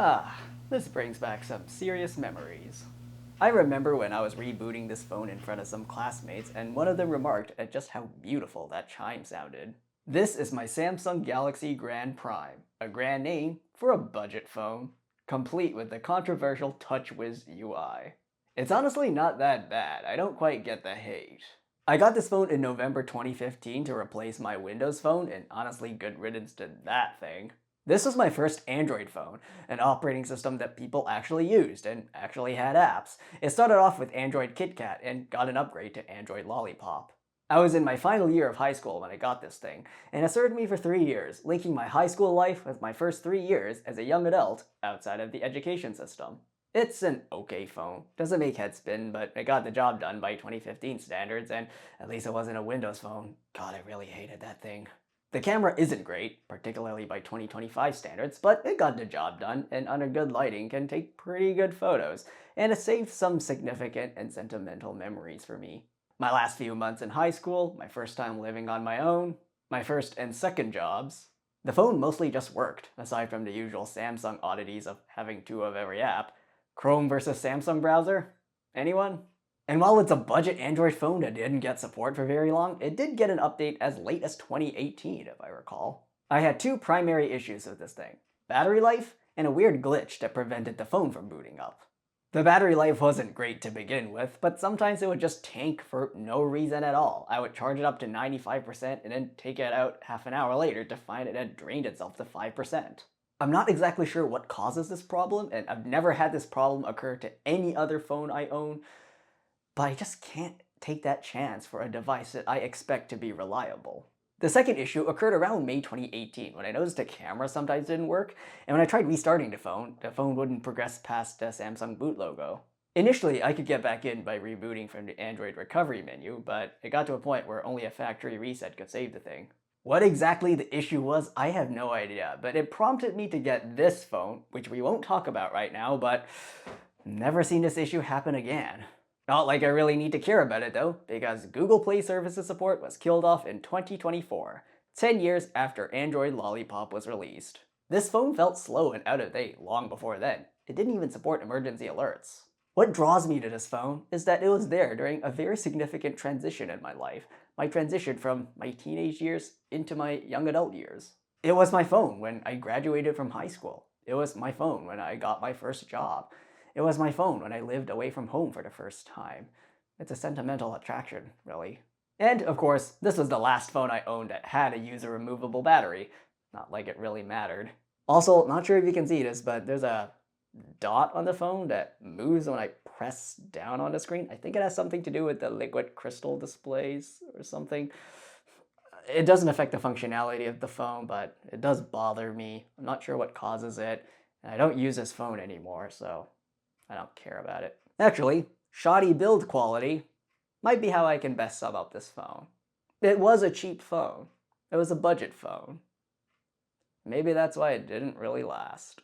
Ah, this brings back some serious memories. I remember when I was rebooting this phone in front of some classmates, and one of them remarked at just how beautiful that chime sounded. This is my Samsung Galaxy Grand Prime, a grand name for a budget phone, complete with the controversial TouchWiz UI. It's honestly not that bad, I don't quite get the hate. I got this phone in November 2015 to replace my Windows phone, and honestly, good riddance to that thing. This was my first Android phone, an operating system that people actually used and actually had apps. It started off with Android KitKat and got an upgrade to Android Lollipop. I was in my final year of high school when I got this thing, and it served me for 3 years, linking my high school life with my first 3 years as a young adult outside of the education system. It's an okay phone. Doesn't make head spin, but it got the job done by 2015 standards, and at least it wasn't a Windows phone. God, I really hated that thing. The camera isn't great, particularly by 2025 standards, but it got the job done, and under good lighting can take pretty good photos, and it saved some significant and sentimental memories for me. My last few months in high school, my first time living on my own, my first and second jobs, the phone mostly just worked, aside from the usual Samsung oddities of having two of every app. Chrome versus Samsung browser? Anyone? And while it's a budget Android phone that didn't get support for very long, it did get an update as late as 2018, if I recall. I had two primary issues with this thing: battery life and a weird glitch that prevented the phone from booting up. The battery life wasn't great to begin with, but sometimes it would just tank for no reason at all. I would charge it up to 95% and then take it out half an hour later to find it had drained itself to 5%. I'm not exactly sure what causes this problem, and I've never had this problem occur to any other phone I own, but I just can't take that chance for a device that I expect to be reliable. The second issue occurred around May 2018 when I noticed the camera sometimes didn't work, and when I tried restarting the phone wouldn't progress past the Samsung boot logo. Initially, I could get back in by rebooting from the Android recovery menu, but it got to a point where only a factory reset could save the thing. What exactly the issue was, I have no idea, but it prompted me to get this phone, which we won't talk about right now, but never seen this issue happen again. Not like I really need to care about it though, because Google Play Services support was killed off in 2024, 10 years after Android Lollipop was released. This phone felt slow and out of date long before then. It didn't even support emergency alerts. What draws me to this phone is that it was there during a very significant transition in my life, my transition from my teenage years into my young adult years. It was my phone when I graduated from high school. It was my phone when I got my first job. It was my phone when I lived away from home for the first time. It's a sentimental attraction, really. And, of course, this was the last phone I owned that had a user-removable battery. Not like it really mattered. Also, not sure if you can see this, but there's a dot on the phone that moves when I press down on the screen. I think it has something to do with the liquid crystal displays or something. It doesn't affect the functionality of the phone, but it does bother me. I'm not sure what causes it, and I don't use this phone anymore, so I don't care about it. Actually, shoddy build quality might be how I can best sum up this phone. It was a cheap phone. It was a budget phone. Maybe that's why it didn't really last.